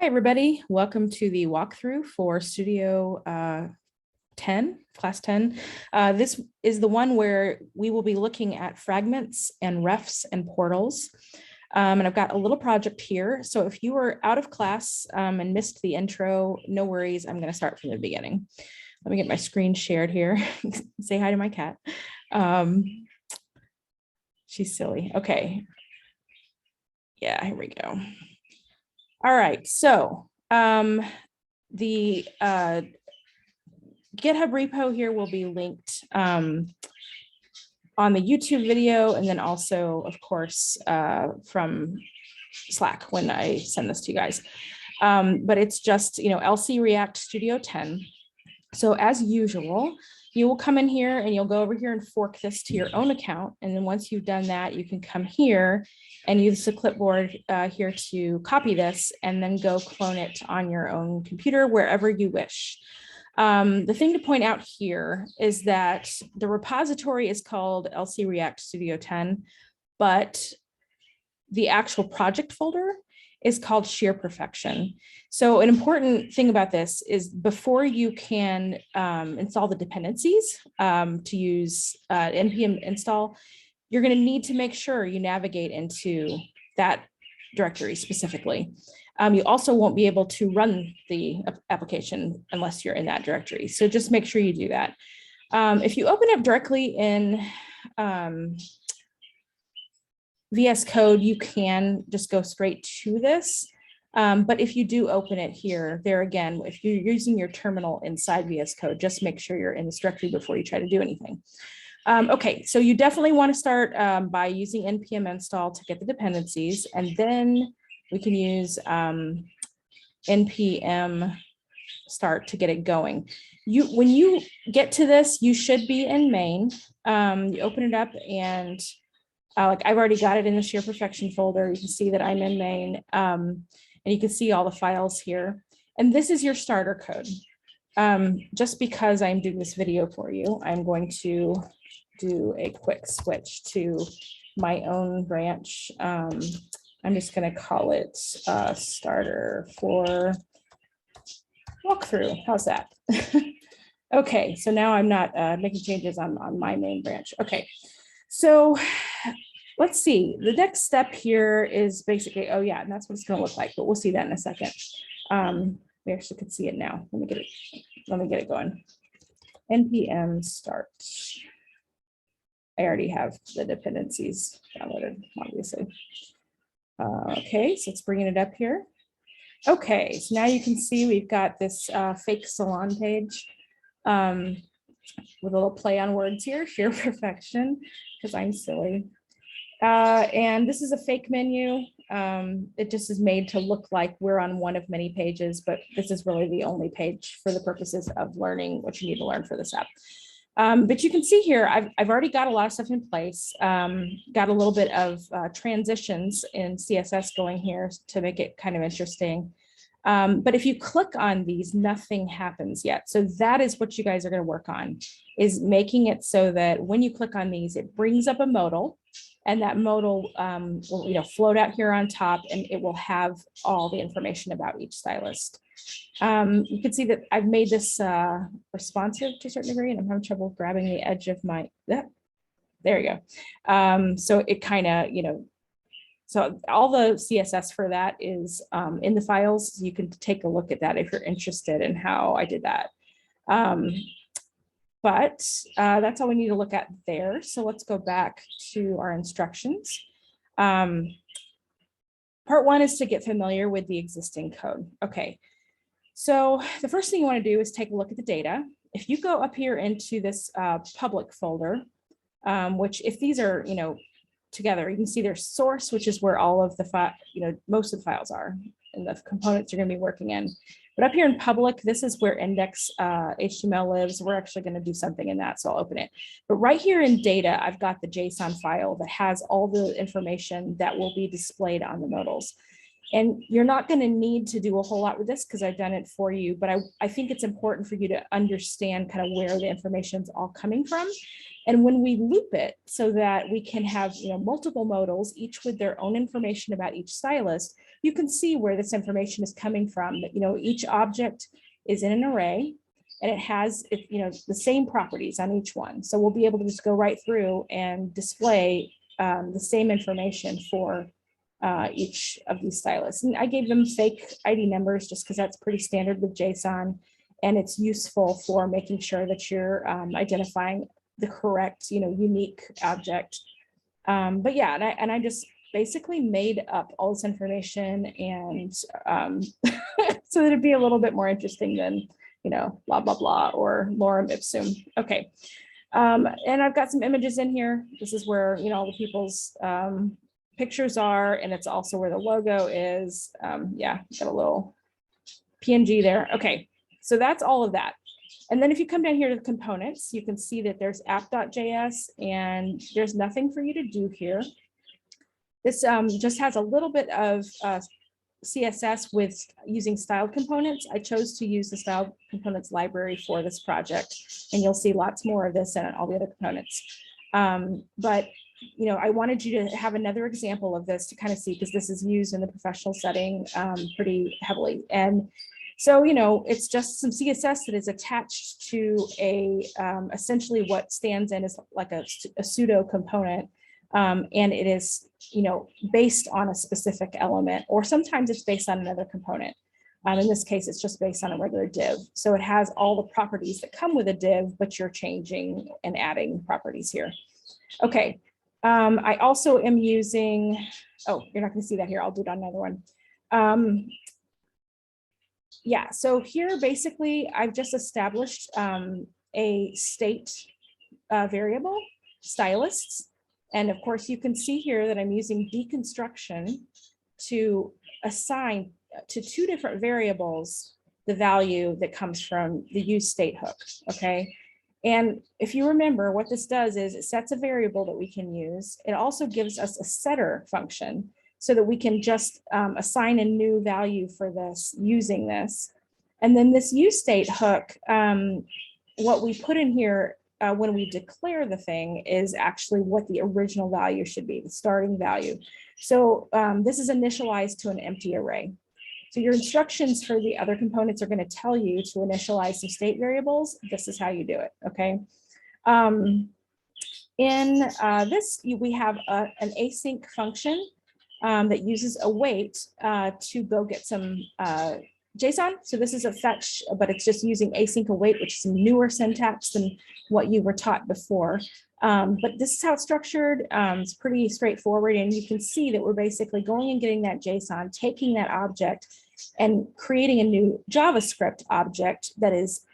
Hi, everybody. Welcome to the walkthrough for Studio 10, Class 10. This is the one where we will be looking at fragments and refs and portals. And I've got a little project here. So if you were out of class and missed the intro, no worries. I'm going to start from the beginning. Let me get my screen shared here. Say hi to my cat. She's silly. Okay. Yeah, here we go. All right, so the GitHub repo here will be linked on the YouTube video, and then also, of course, from Slack when I send this to you guys. But it's just, LC React Studio 10. So as usual, you will come in here and you'll go over here and fork this to your own account. And then once you've done that, you can come here and use the clipboard here to copy this and then go clone it on your own computer wherever you wish. The thing to point out here is that the repository is called LC React Studio 10, but the actual project folder is called Shear Perfection. So an important thing about this is before you can install the dependencies to use Npm Install, you're going to need to make sure you navigate into that directory specifically. You also won't be able to run the application unless you're in that directory. So just make sure you do that. If you open up directly in VS Code, you can just go straight to this. But if you do open it here, there again, if you're using your terminal inside VS Code, just make sure you're in this directory before you try to do anything. Okay, so you definitely want to start by using npm install to get the dependencies, and then we can use npm start to get it going. When you get to this, you should be in main. You open it up and like I've already got it in the Shear Perfection folder. You can see that I'm in main, and you can see all the files here. And this is your starter code. Just because I'm doing this video for you, I'm going to do a quick switch to my own branch. I'm just going to call it starter for walkthrough. How's that? Okay, so now I'm not making changes on my main branch. Okay, so let's see. The next step here is basically, oh yeah, and that's what it's going to look like, but we'll see that in a second. We actually could see it now. Let me get it going. npm start. I already have the dependencies downloaded, obviously. Okay, so it's bringing it up here. Okay, so now you can see we've got this fake salon page with a little play on words here, Shear Perfection, because I'm silly. And this is a fake menu. It just is made to look like we're on one of many pages, but this is really the only page for the purposes of learning what you need to learn for this app. But you can see here, I've already got a lot of stuff in place, got a little bit of transitions in CSS going here to make it kind of interesting. But if you click on these, nothing happens yet. So that is what you guys are going to work on, is making it so that when you click on these, it brings up a modal, and that modal will float out here on top, and it will have all the information about each stylist. You can see that I've made this responsive to a certain degree, and I'm having trouble grabbing the edge of my, there you go. So it kind of, so all the CSS for that is in the files. You can take a look at that if you're interested in how I did that. But that's all we need to look at there. So let's go back to our instructions. Part one is to get familiar with the existing code. Okay, so the first thing you want to do is take a look at the data. If you go up here into this public folder, which if these are, together, you can see there's source, which is where all of the most of the files are and the components you're going to be working in. But up here in public, this is where index HTML lives. We're actually going to do something in that, so I'll open it. But right here in data, I've got the JSON file that has all the information that will be displayed on the modals. And you're not going to need to do a whole lot with this because I've done it for you, but I think it's important for you to understand kind of where the information is all coming from. And when we loop it so that we can have, multiple modals, each with their own information about each stylist, you can see where this information is coming from. Each object is in an array and it has, the same properties on each one. So we'll be able to just go right through and display the same information for each of these stylists. And I gave them fake ID numbers just because that's pretty standard with JSON, and it's useful for making sure that you're identifying the correct, unique object. But yeah, and I just basically made up all this information and so that it'd be a little bit more interesting than, blah, blah, blah, or lorem ipsum. Okay. And I've got some images in here. This is where, all the people's pictures are, and it's also where the logo is. Yeah, got a little PNG there. Okay, so that's all of that. And then if you come down here to the components, you can see that there's app.js and there's nothing for you to do here. This just has a little bit of CSS with using styled components. I chose to use the styled components library for this project, and you'll see lots more of this and all the other components. But I wanted you to have another example of this to kind of see, because this is used in the professional setting pretty heavily. And so, it's just some CSS that is attached to a essentially what stands in as like a pseudo component. And it is, based on a specific element, or sometimes it's based on another component. In this case, it's just based on a regular div. So it has all the properties that come with a div, but you're changing and adding properties here. Okay. I also am using, oh, you're not going to see that here. I'll do it on another one. Yeah, so here basically I've just established a state variable, stylists. And of course, you can see here that I'm using deconstruction to assign to two different variables the value that comes from the use state hook, okay? And if you remember, what this does is it sets a variable that we can use. It also gives us a setter function so that we can just assign a new value for this using this. And then this use state hook, what we put in here when we declare the thing is actually what the original value should be, the starting value. So this is initialized to an empty array. So your instructions for the other components are going to tell you to initialize some state variables. This is how you do it, okay? In this, we have an async function that uses await to go get some JSON. So this is a fetch, but it's just using async await, which is a newer syntax than what you were taught before. But this is how it's structured. It's pretty straightforward. And you can see that we're basically going and getting that JSON, taking that object and creating a new JavaScript object that is,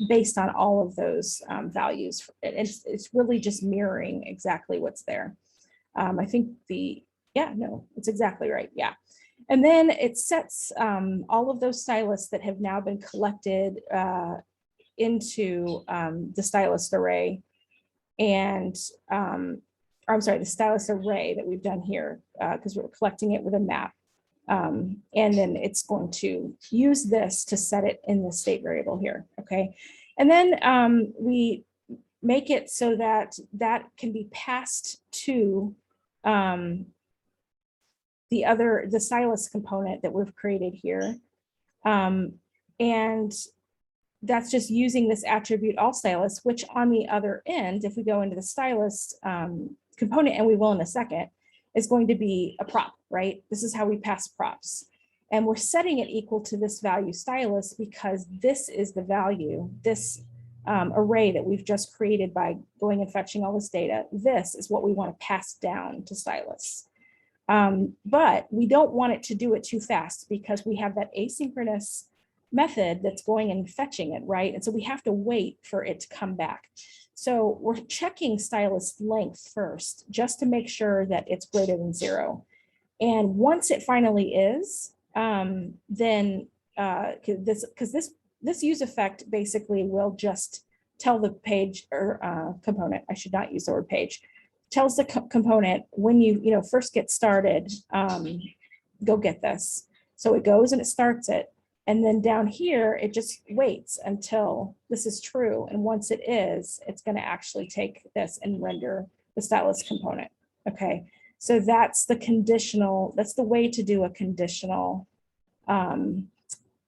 based on all of those values. It's really just mirroring exactly what's there. I think it's exactly right. Yeah. And then it sets all of those stylists that have now been collected into the stylist array and, I'm sorry, the stylist array that we've done here because we're collecting it with a map. And then it's going to use this to set it in the state variable here, okay? And then we make it so that that can be passed to the stylist component that we've created here. And that's just using this attribute all stylists, which on the other end, if we go into the stylist component, and we will in a second, is going to be a prop, right? This is how we pass props. And we're setting it equal to this value stylist because this is the value, this array that we've just created by going and fetching all this data. This is what we want to pass down to stylists. But we don't want it to do it too fast because we have that asynchronous method that's going and fetching it, right? And so we have to wait for it to come back. So we're checking stylist length first, just to make sure that it's greater than 0. And once it finally is, then this use effect basically will just tell the page or component, I should not use the word page, tells the component when you first get started, go get this. So it goes and it starts it. And then down here, it just waits until this is true. And once it is, it's going to actually take this and render the stylus component. Okay, so that's the conditional, that's the way to do a conditional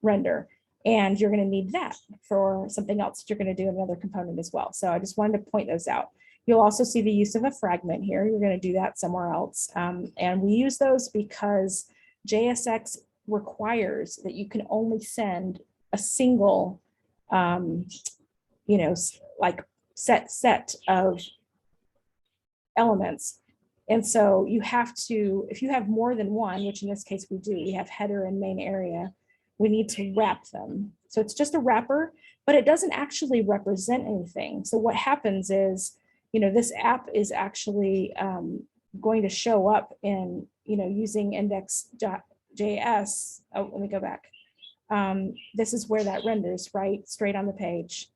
render. And you're going to need that for something else that you're going to do in another component as well. So I just wanted to point those out. You'll also see the use of a fragment here. You're going to do that somewhere else. And we use those because JSX requires that you can only send a single, you know, like set of elements. And so you have to, if you have more than one, which in this case we do, we have header and main area, we need to wrap them. So it's just a wrapper, but it doesn't actually represent anything. So what happens is, you know, this app is actually going to show up in, you know, using index.js. Oh, let me go back. This is where that renders, right? Straight on the page.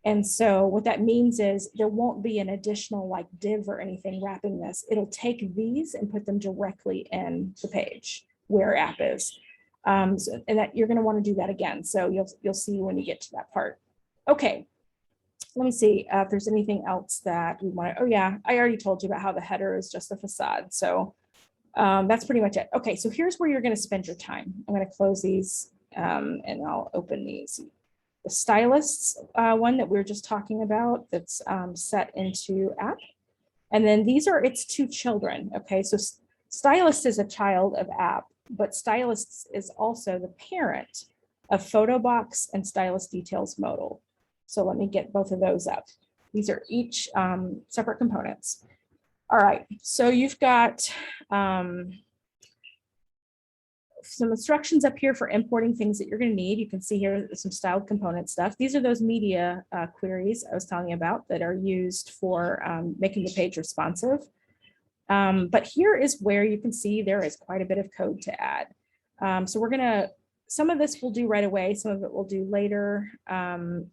And so what that means is there won't be an additional like div or anything wrapping this. It'll take these and put them directly in the page where app is. And that you're going to want to do that again. So you'll see when you get to that part. Okay. Let me see if there's anything else that we want to, oh yeah, I already told you about how the header is just a facade. So that's pretty much it. Okay, so here's where you're going to spend your time. I'm going to close these and I'll open these. The stylists one that we were just talking about that's set into app. And then these are its two children. Okay, so stylist is a child of app, but stylist is also the parent of photo box and stylus details modal. So let me get both of those up. These are each separate components. All right, so you've got some instructions up here for importing things that you're going to need. You can see here some styled component stuff. These are those media queries I was telling you about that are used for making the page responsive. But here is where you can see there is quite a bit of code to add. So we're going to, some of this we'll do right away, some of it we'll do later.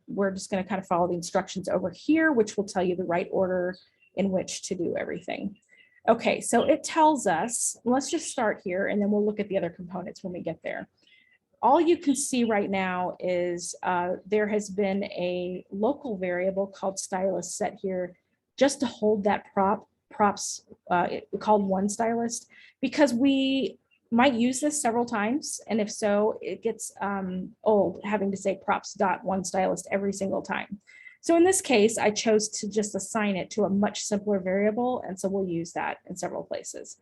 We're just going to kind of follow the instructions over here, which will tell you the right order in which to do everything. Okay, so it tells us, let's just start here and then we'll look at the other components when we get there. All you can see right now is there has been a local variable called stylist set here just to hold that props called one stylist, because we might use this several times. And if so, it gets old having to say props.one stylist every single time. So in this case, I chose to just assign it to a much simpler variable. And so we'll use that in several places.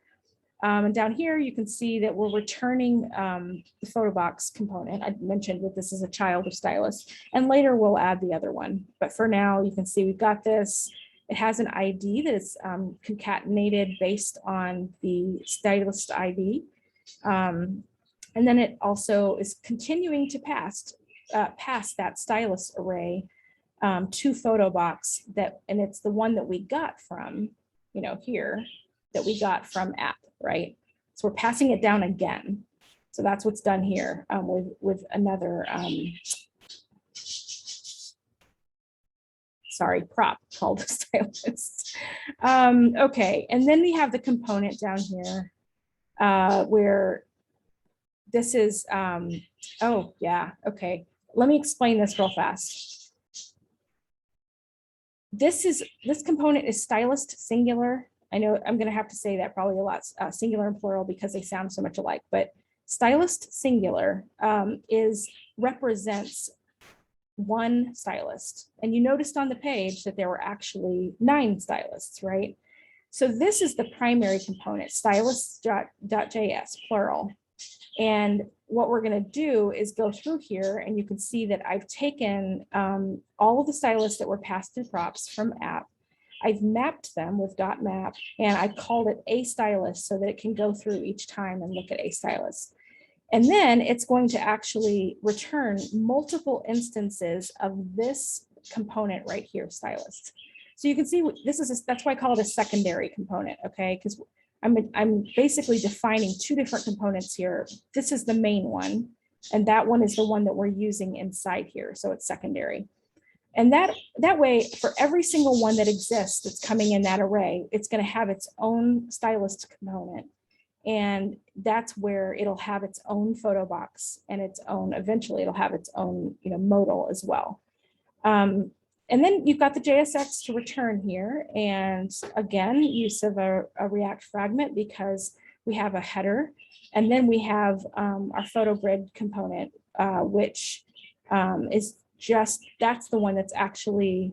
And down here, you can see that we're returning the photo box component. I mentioned that this is a child of stylus, and later we'll add the other one. But for now, you can see we've got this. It has an ID that is concatenated based on the stylist ID. And then it also is continuing to pass that stylus array to photo box that, and it's the one that we got from, you know, here that we got from app, right? So we're passing it down again. So that's what's done here with another, sorry, prop called stylist. Okay, and then we have the component down here where this is, oh yeah, okay. Let me explain this real fast. This component is stylist singular. I know I'm going to have to say that probably a lot, singular and plural, because they sound so much alike, but stylist singular represents one stylist. And you noticed on the page that there were actually 9 stylists, right? So this is the primary component, stylist.js, plural. And what we're going to do is go through here, and you can see that I've taken all of the stylists that were passed through props from app. I've mapped them with .map, and I called it a stylist so that it can go through each time and look at a stylist. And then it's going to actually return multiple instances of this component right here, stylist. So you can see this is that's why I call it a secondary component, okay? Because I'm basically defining 2 different components here. This is the main one, and that one is the one that we're using inside here, so it's secondary. And that way, for every single one that exists that's coming in that array, it's going to have its own stylist component. And that's where it'll have its own photo box and its own, eventually it'll have its own, modal as well. And then you've got the JSX to return here. And again, use of a React fragment because we have a header. And then we have our photo grid component, which is that's the one that's actually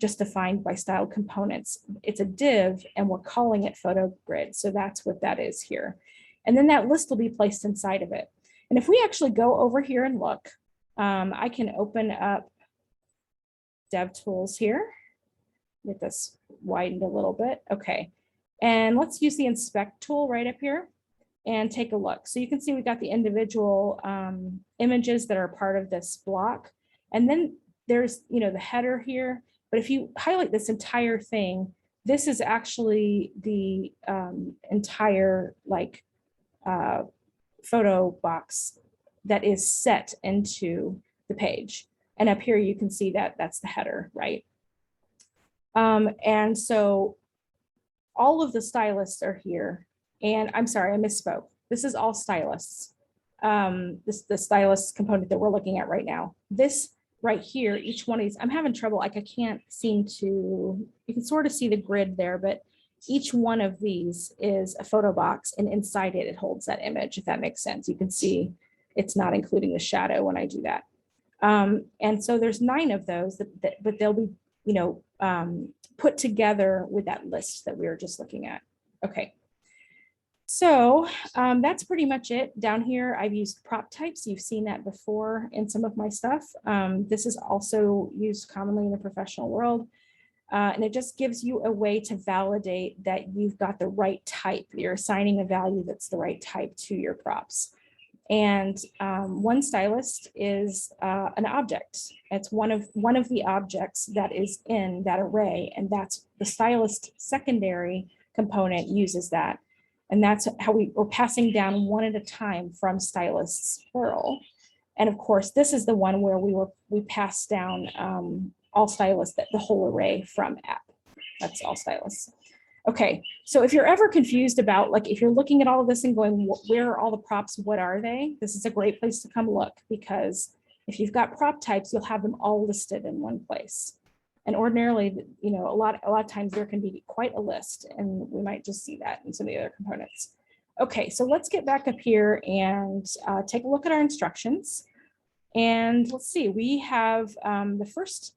just defined by style components. It's a div and we're calling it photo grid. So that's what that is here. And then that list will be placed inside of it. And if we actually go over here and look, I can open up DevTools here. Get this widened a little bit. Okay. And let's use the inspect tool right up here and take a look. So you can see we got the individual images that are part of this block. And then there's, the header here. But if you highlight this entire thing, this is actually the entire photo box that is set into the page. And up here, you can see that that's the header, right? And so all of the stylists are here. And I'm sorry, I misspoke. This is all stylists. The stylist component that we're looking at right now. This right here, each one of these, I'm having trouble. I can't seem to, you can sort of see the grid there, but each one of these is a photo box and inside it, it holds that image, if that makes sense. You can see it's not including the shadow when I do that. And so there's 9 of those, but they'll be, put together with that list that we were just looking at. Okay. So that's pretty much it. Down here, I've used prop types. You've seen that before in some of my stuff. This is also used commonly in the professional world. And it just gives you a way to validate that you've got the right type. You're assigning a value that's the right type to your props. And one stylist is an object. It's one of the objects that is in that array. And that's the stylist secondary component uses that. And that's how we're passing down one at a time from stylists plural. And of course, this is the one where we pass down all stylists, the whole array from app. That's all stylists. Okay, so if you're ever confused about, if you're looking at all of this and going, where are all the props? What are they? This is a great place to come look, because if you've got prop types, you'll have them all listed in one place. And ordinarily, a lot of times there can be quite a list, and we might just see that in some of the other components. Okay, so let's get back up here and take a look at our instructions. And let's see, we have the first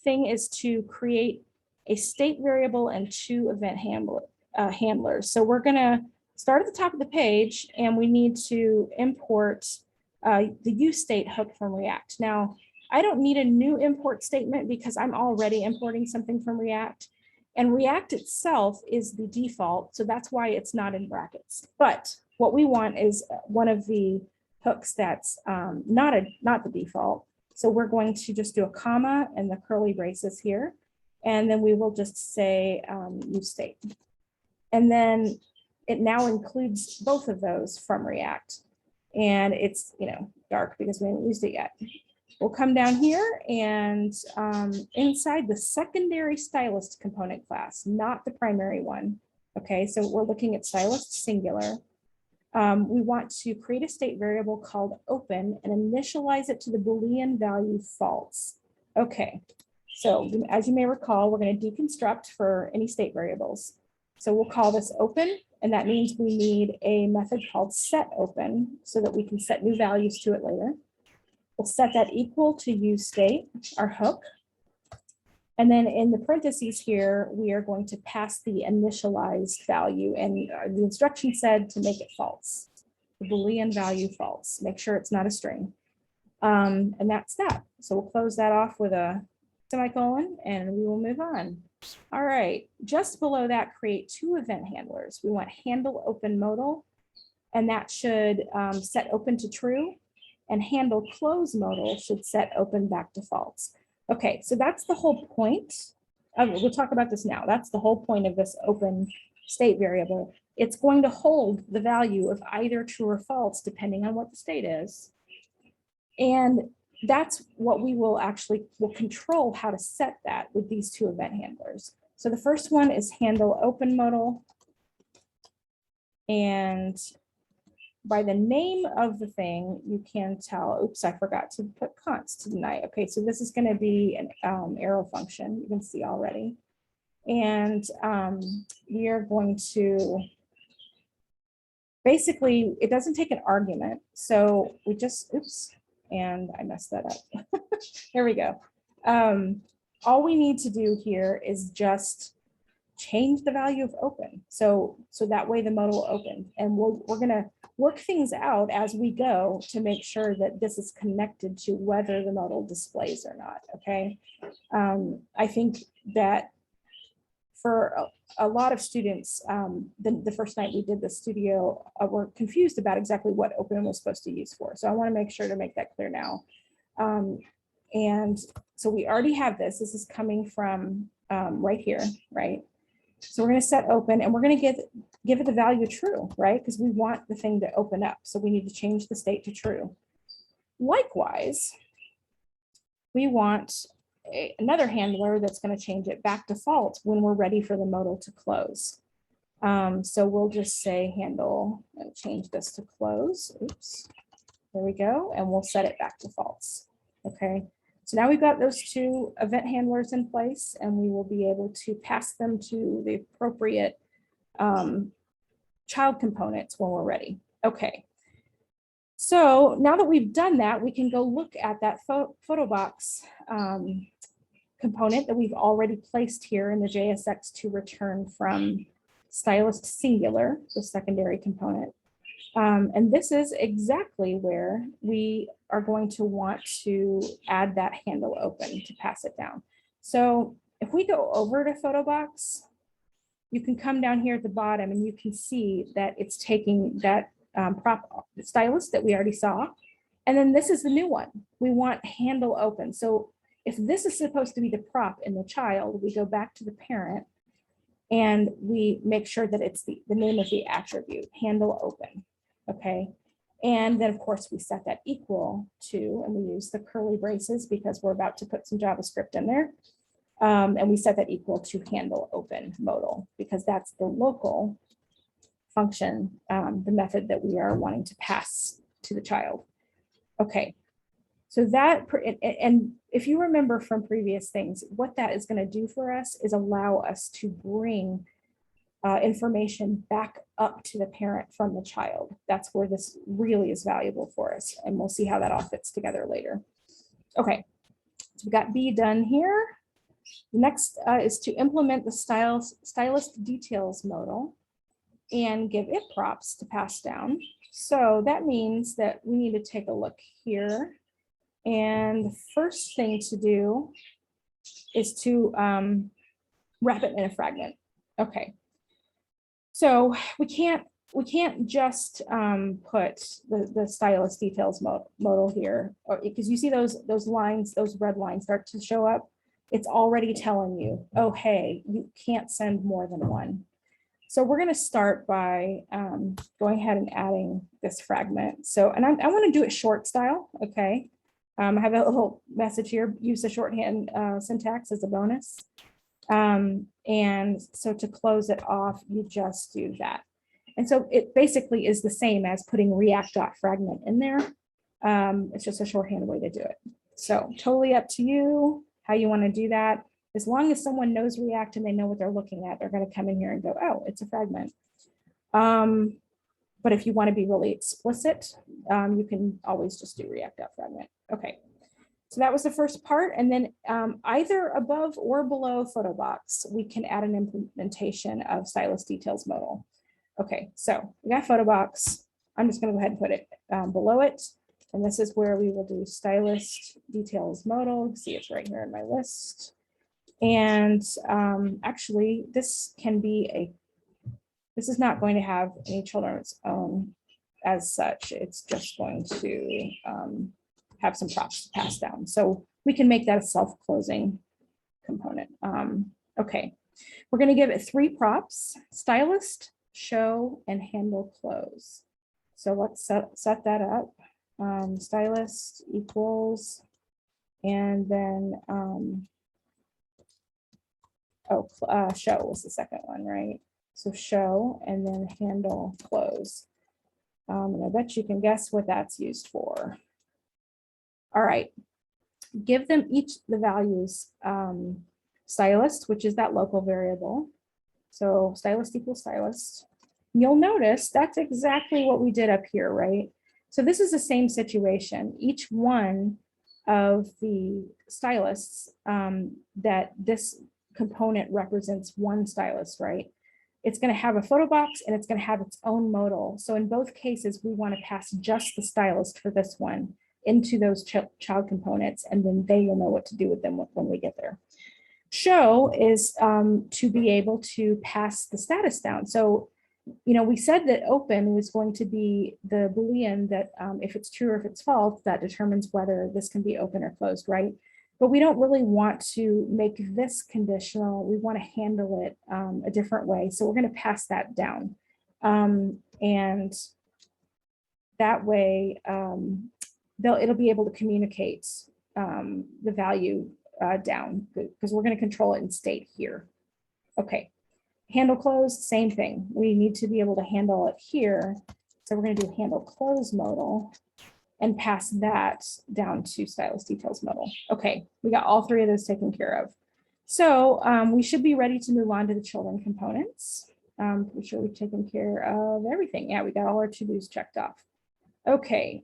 thing is to create a state variable and 2 event handlers. So we're gonna start at the top of the page, and we need to import the useState hook from React. Now, I don't need a new import statement because I'm already importing something from React, and React itself is the default, so that's why it's not in brackets. But what we want is one of the hooks that's not the default. So we're going to just do a comma and the curly braces here, and then we will just say useState. And then it now includes both of those from React, and it's dark because we haven't used it yet. We'll come down here and inside the secondary stylist component class, not the primary one. Okay, so we're looking at stylist singular. We want to create a state variable called open and initialize it to the Boolean value false. Okay, so as you may recall, we're going to deconstruct for any state variables. So we'll call this open, and that means we need a method called setOpen so that we can set new values to it later. We'll set that equal to useState, our hook. And then in the parentheses here, we are going to pass the initialized value, and the instruction said to make it false, the Boolean value false. Make sure it's not a string. And that's that. So we'll close that off with a semicolon, and we will move on. All right, just below that, create 2 event handlers. We want handle open modal, and that should set open to true, and handle close modal should set open back to false. Okay, so that's the whole point. We'll talk about this now. That's the whole point of this open state variable. It's going to hold the value of either true or false, depending on what the state is. And that's what we will control how to set that with these 2 event handlers. So the first one is handle open modal. And by the name of the thing, you can tell, oops, I forgot to put const tonight. Okay, so this is going to be an arrow function. You can see already. And we are going to, basically, it doesn't take an argument. So we just, oops, and I messed that up. There we go. All we need to do here is just change the value of open. So that way the modal will open. And we're going to work things out as we go to make sure that this is connected to whether the modal displays or not. Okay. I think that for a lot of students, the first night we did the studio, were confused about exactly what open was supposed to use for. So I want to make sure to make that clear now. And so we already have this. This is coming from right here, right? So we're going to set open and we're going to give it the value true, right? Because we want the thing to open up. So we need to change the state to true. Likewise, we want another handler that's going to change it back to false when we're ready for the modal to close. So we'll just say handle and change this to close. Oops, there we go. And we'll set it back to false. Okay. So now we've got those two event handlers in place and we will be able to pass them to the appropriate child components when we're ready. Okay. So now that we've done that, we can go look at that photo box component that we've already placed here in the JSX to return from stylist singular, the secondary component. And this is exactly where we are going to want to add that handle open to pass it down. So if we go over to photo box, you can come down here at the bottom and you can see that it's taking that prop stylist that we already saw. And then this is the new one. We want handle open. So if this is supposed to be the prop in the child, we go back to the parent and we make sure that it's the name of the attribute, handle open. Okay. And then of course we set that equal to, and we use the curly braces because we're about to put some JavaScript in there. And we set that equal to handle open modal because that's the local function, the method that we are wanting to pass to the child. Okay. So that, and if you remember from previous things, what that is going to do for us is allow us to bring information back up to the parent from the child. That's where this really is valuable for us. And we'll see how that all fits together later. Okay, so we got B done here. Next is to implement the stylist details modal and give it props to pass down. So that means that we need to take a look here. And the first thing to do is to wrap it in a fragment. Okay. So we can't just put the stylist details modal here, because you see those lines, those red lines start to show up. It's already telling you, oh, hey, you can't send more than one. So we're going to start by going ahead and adding this fragment. So, and I want to do it short style. Okay. I have a little message here, use the shorthand syntax as a bonus. And so to close it off, you just do that. And so it basically is the same as putting react.fragment in there. It's just a shorthand way to do it. So totally up to you how you want to do that. As long as someone knows React and they know what they're looking at, they're going to come in here and go, oh, it's a fragment. But if you want to be really explicit, you can always just do react.fragment. Okay. So that was the first part. And then either above or below photo box, we can add an implementation of stylist details modal. Okay, so we got photo box. I'm just going to go ahead and put it below it. And this is where we will do stylist details modal. See, it's right here in my list. And actually, this can be this is not going to have any children of its own as such. It's just going to have some props to pass down. So we can make that a self-closing component. Okay, we're going to give it 3 props: stylist, show, and handle close. So let's set that up. Stylist equals, and then show was the second one, right? So show and then handle close. And I bet you can guess what that's used for. All right, give them each the values. Stylist, which is that local variable. So stylist equals stylist. You'll notice that's exactly what we did up here, right? So this is the same situation. Each one of the stylists that this component represents one stylist, right? It's going to have a photo box and it's going to have its own modal. So in both cases, we want to pass just the stylist for this one into those child components, and then they will know what to do with them when we get there. Show is to be able to pass the status down. So, you know, we said that open was going to be the Boolean that if it's true or if it's false, that determines whether this can be open or closed, right? But we don't really want to make this conditional. We want to handle it a different way. So we're going to pass that down. And that way, it'll be able to communicate the value down, because we're going to control it in state here. Okay, handle close, same thing. We need to be able to handle it here. So we're going to do handle close modal and pass that down to stylist details modal. Okay, we got all three of those taken care of. So we should be ready to move on to the children components. Pretty sure we've taken care of everything. Yeah, we got all our to-dos checked off. Okay,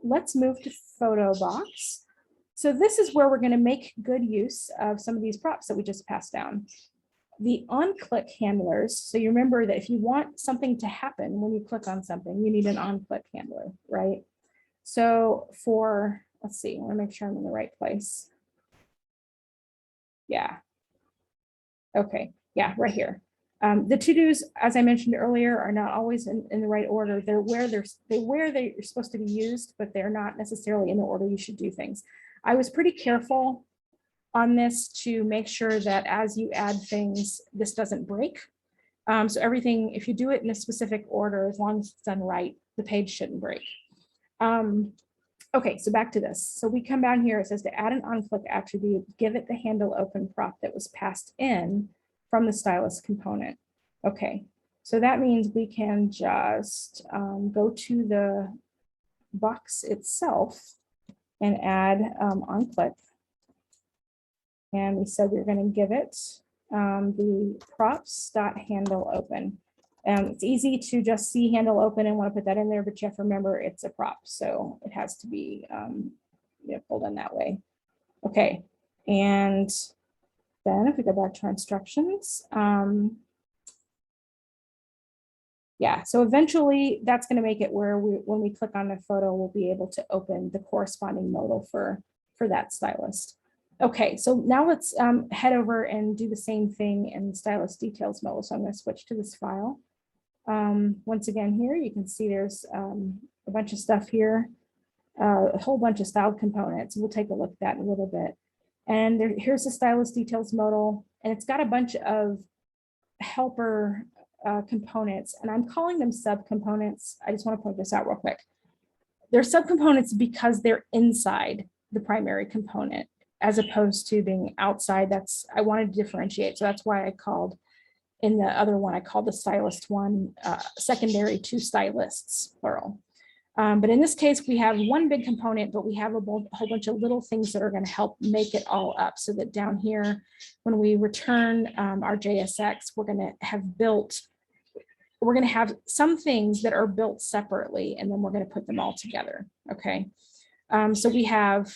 let's move to photo box. So this is where we're going to make good use of some of these props that we just passed down. The on-click handlers, so you remember that if you want something to happen when you click on something, you need an on-click handler, right? So for, let's see, I want to make sure I'm in the right place. Yeah. Okay, yeah, right here. The to-dos, as I mentioned earlier, are not always in the right order. They're where they're supposed to be used, but they're not necessarily in the order you should do things. I was pretty careful on this to make sure that as you add things, this doesn't break. So everything, if you do it in a specific order, as long as it's done right, the page shouldn't break. Okay, so back to this. So we come down here, it says to add an on-click attribute, give it the handle open prop that was passed in from the stylist component. Okay, so that means we can just go to the box itself and add on click. And we said we're going to give it the props.handle open. It's easy to just see handle open and want to put that in there, but you have to remember it's a prop, so it has to be pulled in that way. Okay, and then if we go back to our instructions, yeah, so eventually that's going to make it where when we click on the photo, we'll be able to open the corresponding modal for that stylist. Okay, so now let's head over and do the same thing in the stylist details modal. So I'm going to switch to this file. Once again, here you can see there's a bunch of stuff here, a whole bunch of styled components. We'll take a look at that in a little bit. And here's the stylist details modal, and it's got a bunch of helper components, and I'm calling them subcomponents. I just want to point this out real quick. They're subcomponents because they're inside the primary component, as opposed to being outside. I wanted to differentiate, so that's why I called in the other one, I called the stylist one secondary to stylists, plural. But in this case, we have one big component, but we have a whole bunch of little things that are going to help make it all up, so that down here, when we return our JSX, we're going to have some things that are built separately, and then we're going to put them all together. Okay. So we have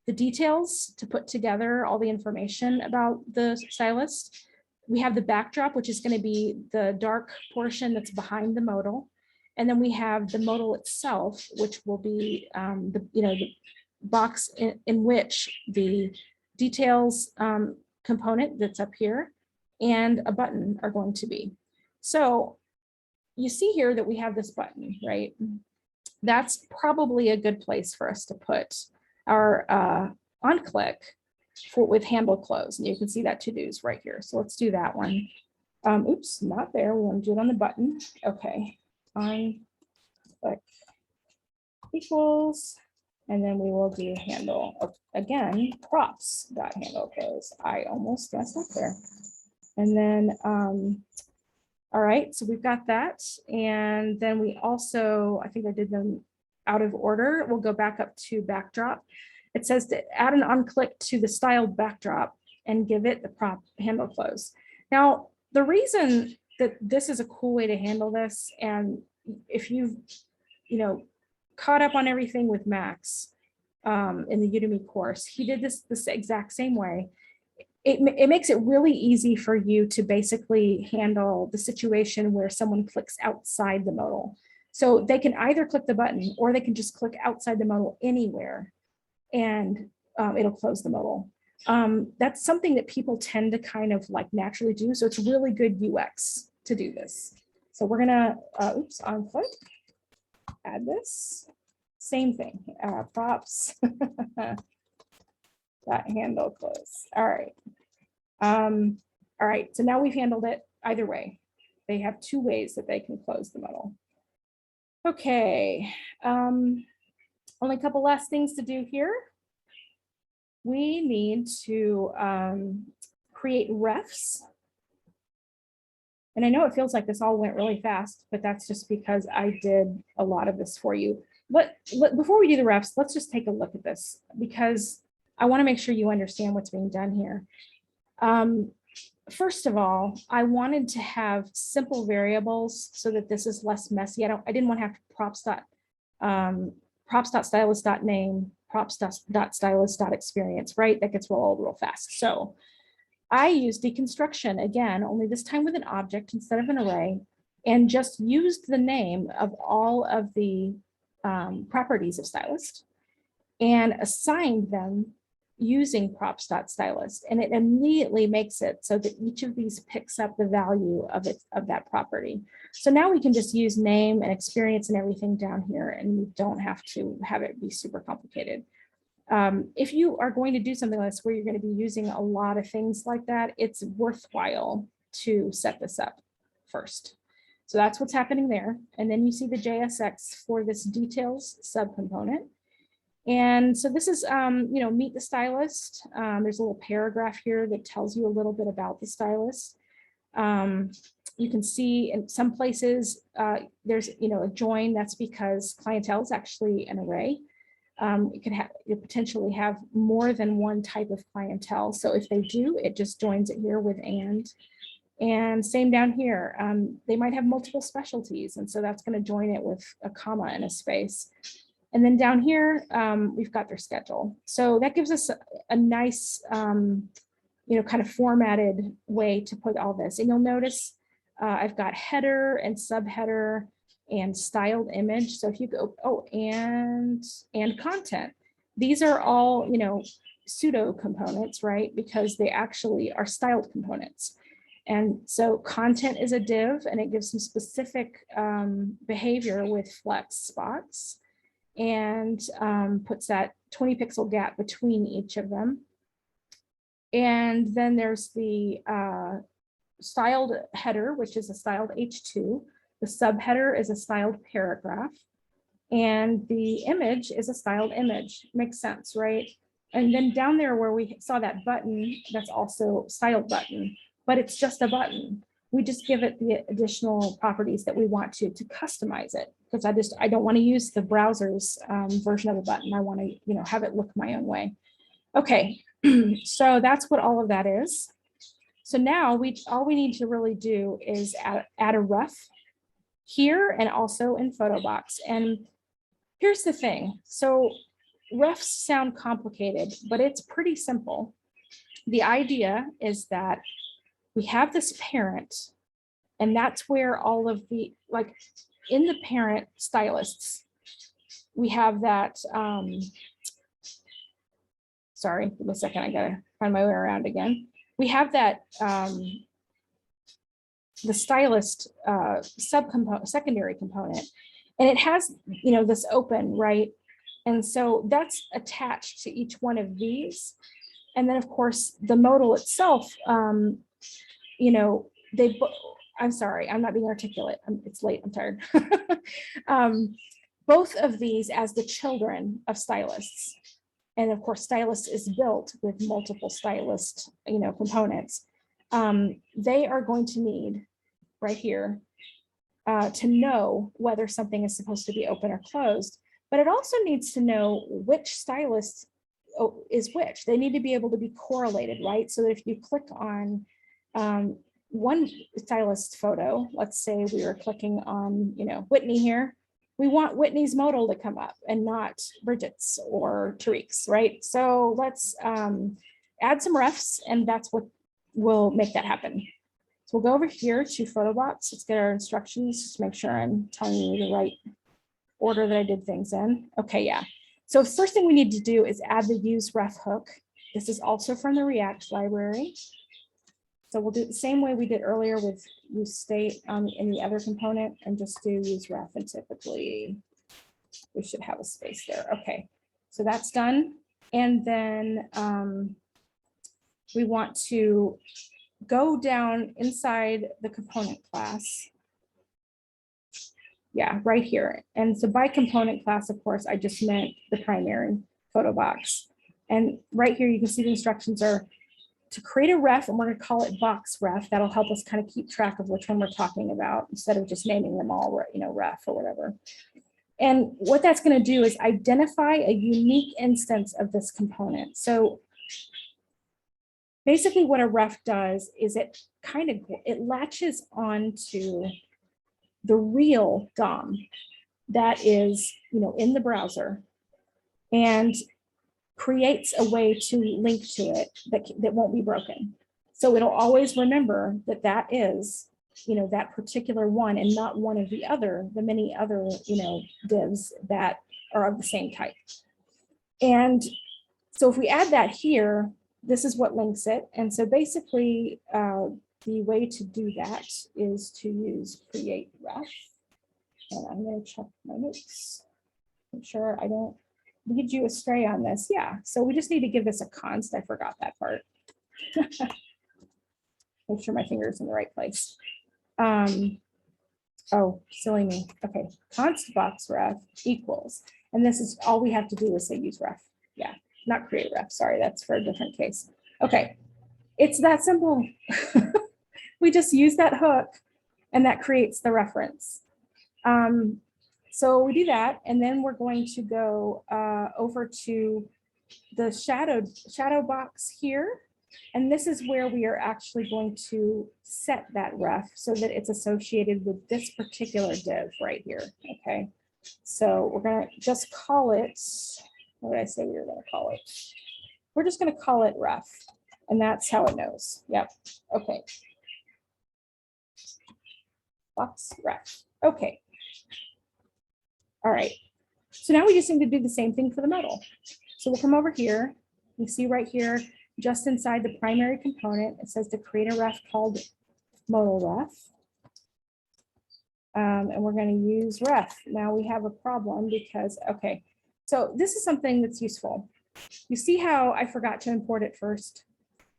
the details to put together all the information about the stylist. We have the backdrop, which is going to be the dark portion that's behind the modal. And then we have the modal itself, which will be the box in which the details component that's up here and a button are going to be. So you see here that we have this button, right? That's probably a good place for us to put our on click with handle close. And you can see that to-dos right here. So let's do that one. Oops, not there. We want to do it on the button. Okay. On click equals, and then we will do handle again, props.handle close. I almost messed up there. And then All right, so we've got that. And then we also, I think I did them out of order. We'll go back up to backdrop. It says to add an onclick to the styled backdrop and give it the prop handle close. Now, the reason that this is a cool way to handle this, and if you've, caught up on everything with Max in the Udemy course, he did this exact same way. It makes it really easy for you to basically handle the situation where someone clicks outside the modal. So they can either click the button or they can just click outside the modal anywhere and it'll close the modal. That's something that people tend to kind of like naturally do. So it's really good UX to do this. So we're gonna, onclick, add this, same thing, props, that handle close. All right. All right, so now we've handled it either way. They have two ways that they can close the modal. Okay, only a couple last things to do here. We need to create refs. And I know it feels like this all went really fast, but that's just because I did a lot of this for you. Before we do the refs, let's just take a look at this because I want to make sure you understand what's being done here. First of all, I wanted to have simple variables so that this is less messy. I didn't want to have props.stylist.name, props.stylist.experience, right? That gets real fast. So I used deconstruction again, only this time with an object instead of an array, and just used the name of all of the properties of stylist and assigned them using props.stylist, and it immediately makes it so that each of these picks up the value of that property. So now we can just use name and experience and everything down here, and we don't have to have it be super complicated. If you are going to do something like this where you're going to be using a lot of things like that, it's worthwhile to set this up first. So that's what's happening there. And then you see the JSX for this details subcomponent. And so this is, meet the stylist. There's a little paragraph here that tells you a little bit about the stylist. You can see in some places there's, a join. That's because clientele is actually an array. You potentially have more than one type of clientele. So if they do, it just joins it here with and same down here. They might have multiple specialties. And so that's going to join it with a comma and a space. And then down here, we've got their schedule. So that gives us a nice, kind of formatted way to put all this. And you'll notice I've got header and subheader and styled image. So if you go, and content, these are all, pseudo components, right? Because they actually are styled components. And so content is a div and it gives some specific behavior with flex spots and puts that 20 pixel gap between each of them. And then there's the styled header, which is a styled H2. The subheader is a styled paragraph. And the image is a styled image. Makes sense, right? And then down there where we saw that button, that's also styled button, but it's just a button. We just give it the additional properties that we want to customize it, because I don't want to use the browser's version of a button. I want to have it look my own way. Okay, so that's what all of that is. So now all we need to really do is add a ref here and also in PhotoBox. And here's the thing. So refs sound complicated, but it's pretty simple. The idea is that we have this parent, and that's where all of the, like in the parent stylists, we have that, sorry, give me a second, I gotta find my way around again. We have that, the stylist subcomponent, secondary component, and it has, this open, right? And so that's attached to each one of these. And then of course, the modal itself, I'm sorry, I'm not being articulate. It's late, I'm tired. Both of these as the children of stylists. And of course, stylist is built with multiple stylist, components. They are going to need right here to know whether something is supposed to be open or closed, but it also needs to know which stylist is which. They need to be able to be correlated, right? So that if you click on one stylist photo, let's say we were clicking on, Whitney here, we want Whitney's modal to come up and not Bridget's or Tariq's, right? So let's add some refs, and that's what will make that happen. So we'll go over here to Photobox. Let's get our instructions, just make sure I'm telling you the right order that I did things in. Okay, yeah. So the first thing we need to do is add the use ref hook. This is also from the React library. So we'll do it the same way we did earlier with use state in the other component, and just do use ref, and typically we should have a space there. Okay, so that's done. And then we want to go down inside the component class. Yeah, right here. And so by component class, of course, I just meant the primary photo box. And right here, you can see the instructions are to create a ref, and we're going to call it box ref. That'll help us kind of keep track of which one we're talking about instead of just naming them all, ref or whatever. And what that's going to do is identify a unique instance of this component. So basically what a ref does is it latches onto the real DOM that is, in the browser, and creates a way to link to it that won't be broken. So it'll always remember that is, that particular one, and not one of the many other, divs that are of the same type. And so if we add that here, this is what links it. And so basically the way to do that is to use create ref. And I'm going to check my notes, make sure I don't lead you astray on this. Yeah, so we just need to give this a const. I forgot that part. Make sure my finger is in the right place. Oh, silly me. Okay, const box ref equals, and this is all we have to do is say use ref. Yeah, not create ref. Sorry, that's for a different case. Okay, it's that simple. We just use that hook, and that creates the reference. So we do that, and then we're going to go over to the shadow box here. And this is where we are actually going to set that ref so that it's associated with this particular div right here. Okay, so we're going to just call it, what did I say we were going to call it? We're just going to call it ref, and that's how it knows. Yep. Okay. Box ref. Okay. All right, so now we just need to do the same thing for the modal. So we'll come over here. You see right here, just inside the primary component, it says to create a ref called modal ref. And we're going to use ref. Now we have a problem because, okay, so this is something that's useful. You see how I forgot to import it first,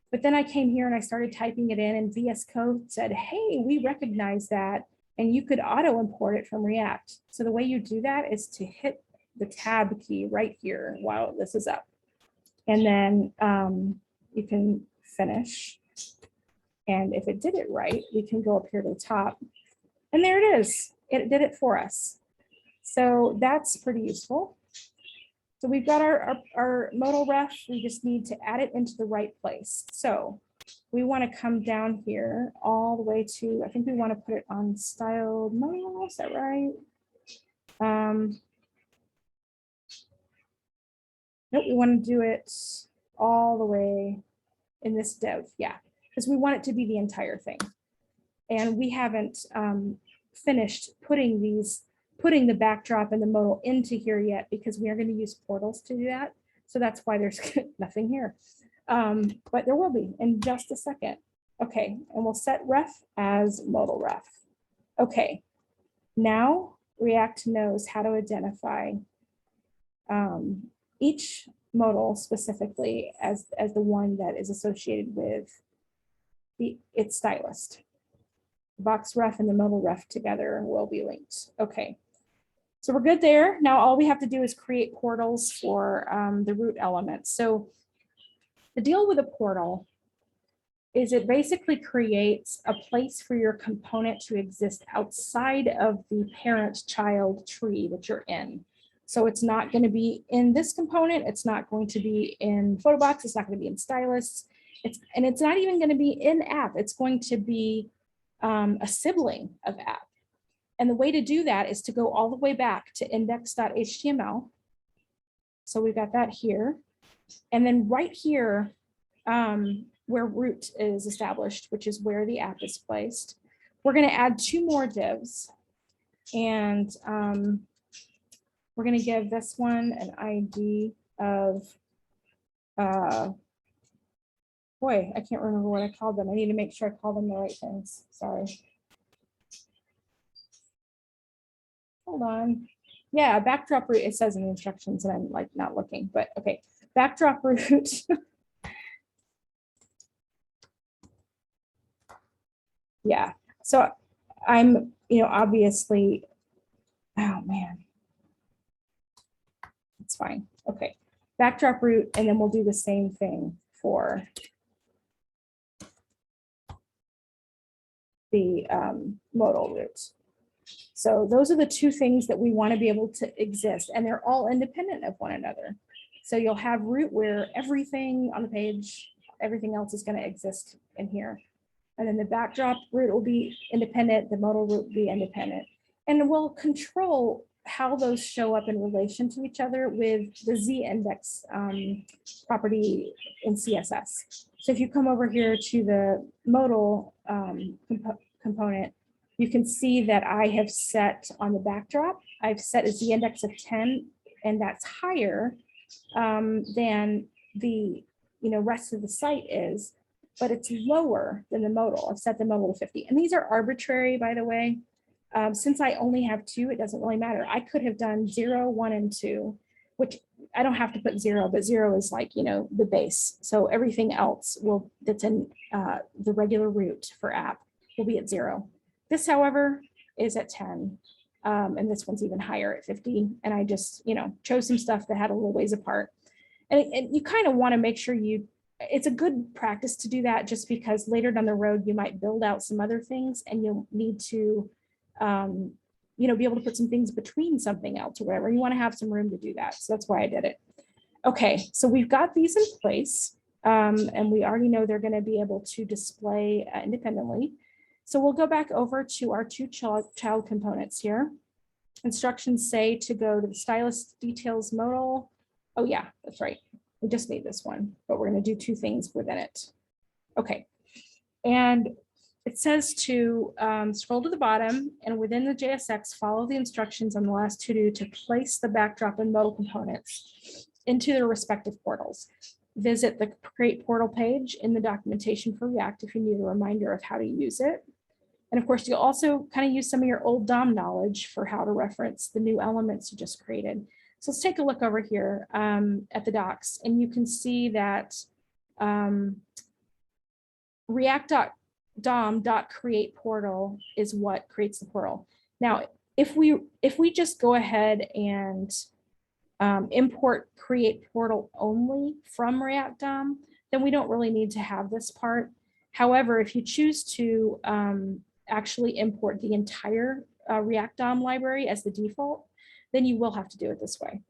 but then I came here and I started typing it in, and VS Code said, hey, we recognize that. And you could auto import it from React. So the way you do that is to hit the tab key right here while this is up. And then you can finish. And if it did it right, we can go up here to the top. And there it is. It did it for us. So that's pretty useful. So we've got our modal ref. We just need to add it into the right place. So we want to come down here all the way to, I think we want to put it on styled modal, is that right? Nope, we want to do it all the way in this div, yeah, because we want it to be the entire thing. And we haven't finished putting the backdrop and the modal into here yet, because we are going to use portals to do that. So that's why there's nothing here. But there will be in just a second. Okay, and we'll set ref as modal ref. Okay, now React knows how to identify each modal specifically as the one that is associated with its stylist. The box ref and the modal ref together will be linked. Okay, so we're good there. Now all we have to do is create portals for the root elements. So the deal with a portal is it basically creates a place for your component to exist outside of the parent-child tree that you're in. So it's not going to be in this component. It's not going to be in Photobox. It's not going to be in Stylus. It's not even going to be in app. It's going to be a sibling of app. And the way to do that is to go all the way back to index.html. So we've got that here. And then right here, where root is established, which is where the app is placed, we're going to add 2 more divs. And we're going to give this one an ID of, boy, I can't remember what I called them. I need to make sure I call them the right things. Sorry. Hold on. Yeah, backdrop root, it says in the instructions, and I'm like not looking, but okay. Backdrop root. Yeah, so I'm, obviously, oh man, it's fine. Okay, backdrop root, and then we'll do the same thing for the modal root. So those are the 2 things that we want to be able to exist, and they're all independent of one another. So you'll have root where everything on the page, everything else is going to exist in here. And then the backdrop root will be independent, the modal root will be independent. And we'll control how those show up in relation to each other with the z-index property in CSS. So if you come over here to the modal component, you can see that I have set on the backdrop, I've set a z-index of 10, and that's higher than the rest of the site is, but it's lower than the modal. I've set the modal to 50. And these are arbitrary, by the way. Since I only have 2, it doesn't really matter. I could have done 0, 1, and 2, which I don't have to put 0, but 0 is like, the base. So everything else that's in the regular root for app will be at 0. This, however, is at 10. And this one's even higher at 50. And I just, chose some stuff that had a little ways apart. And you kind of want to make sure it's a good practice to do that, just because later down the road, you might build out some other things and you'll need to, be able to put some things between something else or whatever. You want to have some room to do that. So that's why I did it. Okay, so we've got these in place, and we already know they're going to be able to display independently. So we'll go back over to our 2 child components here. Instructions say to go to the stylist details modal. Oh yeah, that's right. We just need this one, but we're going to do 2 things within it. Okay, and it says to scroll to the bottom, and within the JSX, follow the instructions on the last to-do to place the backdrop and modal components into their respective portals. Visit the Create Portal page in the documentation for React if you need a reminder of how to use it. And of course, you'll also kind of use some of your old DOM knowledge for how to reference the new elements you just created. So let's take a look over here at the docs, and you can see that React.dom.create portal is what creates the portal. Now, if we just go ahead and import create portal only from React DOM, then we don't really need to have this part. However, if you choose to actually import the entire React DOM library as the default, then you will have to do it this way.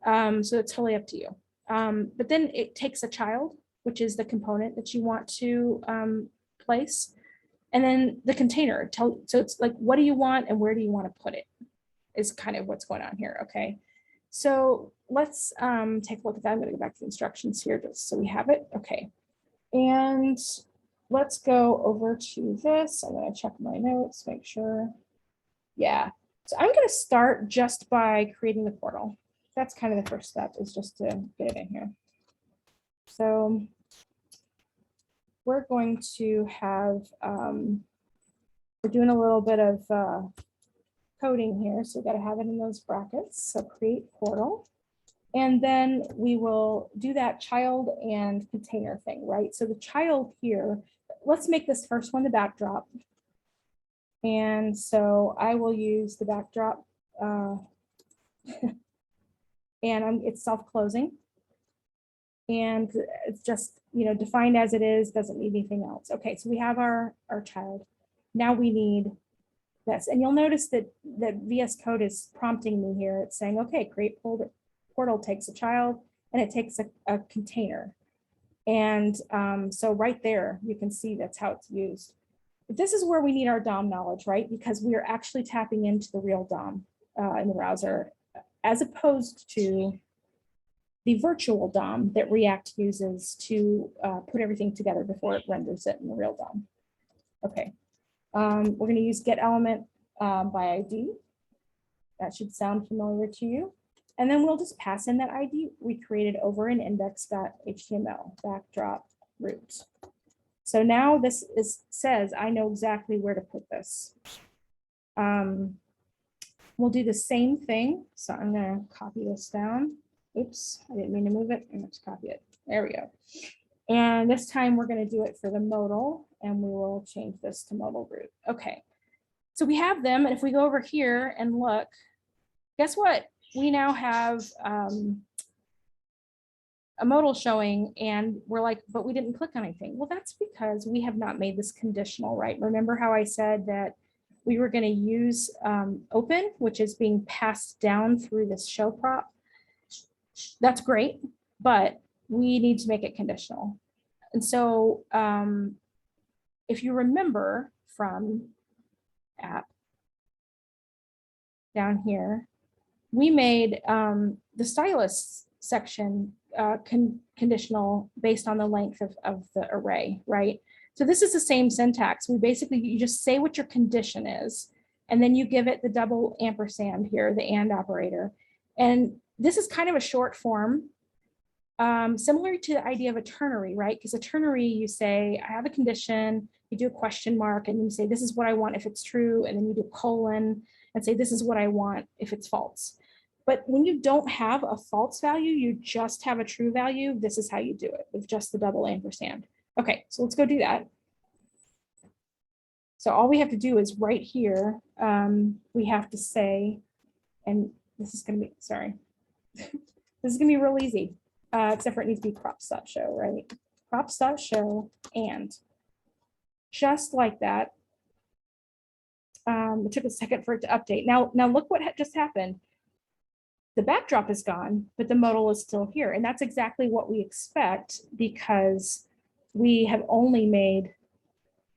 So it's totally up to you. But then it takes a child, which is the component that you want to place, and then the container. So it's like, what do you want and where do you want to put it is kind of what's going on here. Okay, so let's take a look at that. I'm going to go back to the instructions here just so we have it. Okay, and let's go over to this. I'm going to check my notes, make sure. Yeah, so I'm going to start just by creating the portal. That's kind of the first step, is just to get it in here. So we're going to have, we're doing a little bit of coding here, so we've got to have it in those brackets. So create portal. And then we will do that child and container thing, right? So the child here, let's make this first one the backdrop. And so I will use the backdrop, and it's self-closing. And it's just, defined as it is, doesn't need anything else. Okay, so we have our child. Now we need this. And you'll notice that VS Code is prompting me here. It's saying, okay, create portal takes a child and it takes a container. And so right there, you can see that's how it's used. But this is where we need our DOM knowledge, right? Because we are actually tapping into the real DOM in the browser, as opposed to the virtual DOM that React uses to put everything together before it renders it in the real DOM. Okay, we're going to use get element by ID. That should sound familiar to you. And then we'll just pass in that ID we created over in index.html, backdrop root. So now this says I know exactly where to put this. We'll do the same thing. So I'm going to copy this down. Oops, I didn't mean to move it. I'm going to copy it. There we go. And this time we're going to do it for the modal, and we will change this to modal root. Okay, so we have them. And if we go over here and look, guess what? We now have a modal showing, and we're like, but we didn't click on anything. Well, that's because we have not made this conditional, right? Remember how I said that we were going to use open, which is being passed down through this show prop. That's great, but we need to make it conditional. And so if you remember from app down here, we made the stylist section conditional based on the length of the array, right? So this is the same syntax. We basically, you just say what your condition is, and then you give it the double ampersand here, the and operator. And this is kind of a short form, similar to the idea of a ternary, right? Because a ternary, you say, I have a condition, you do a question mark, and you say, this is what I want if it's true, and then you do a colon, and say, this is what I want if it's false. But when you don't have a false value, you just have a true value, this is how you do it, with just the double ampersand. Okay, so let's go do that. So all we have to do is right here, we have to say, and this is going to be, sorry, this is going to be real easy, except for it needs to be props.show, right? Props.show, and just like that. It took a second for it to update. Now look what just happened. The backdrop is gone, but the modal is still here. And that's exactly what we expect, because we have only made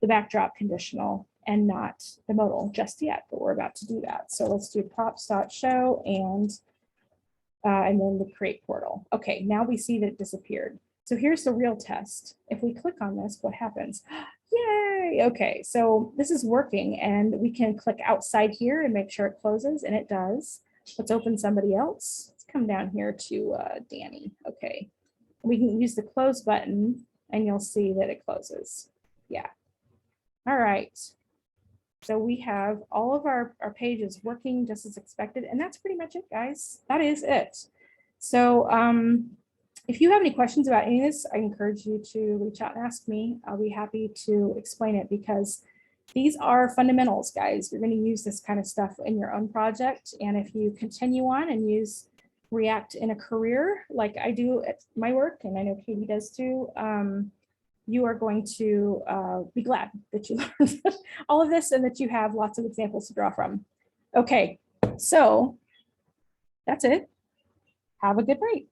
the backdrop conditional and not the modal just yet, but we're about to do that. So let's do props.show and then the create portal. Okay, now we see that it disappeared. So here's the real test. If we click on this, what happens? Yay, okay, so this is working, and we can click outside here and make sure it closes, and it does. Let's open somebody else. Let's come down here to Danny. Okay, we can use the close button and you'll see that it closes. Yeah. All right. So we have all of our pages working just as expected, and that's pretty much it, guys. That is it. So if you have any questions about any of this, I encourage you to reach out and ask me. I'll be happy to explain it, because these are fundamentals, guys. You're going to use this kind of stuff in your own project. And if you continue on and use React in a career like I do at my work, and I know Katie does too, you are going to be glad that you learned all of this and that you have lots of examples to draw from. Okay, so that's it. Have a good night.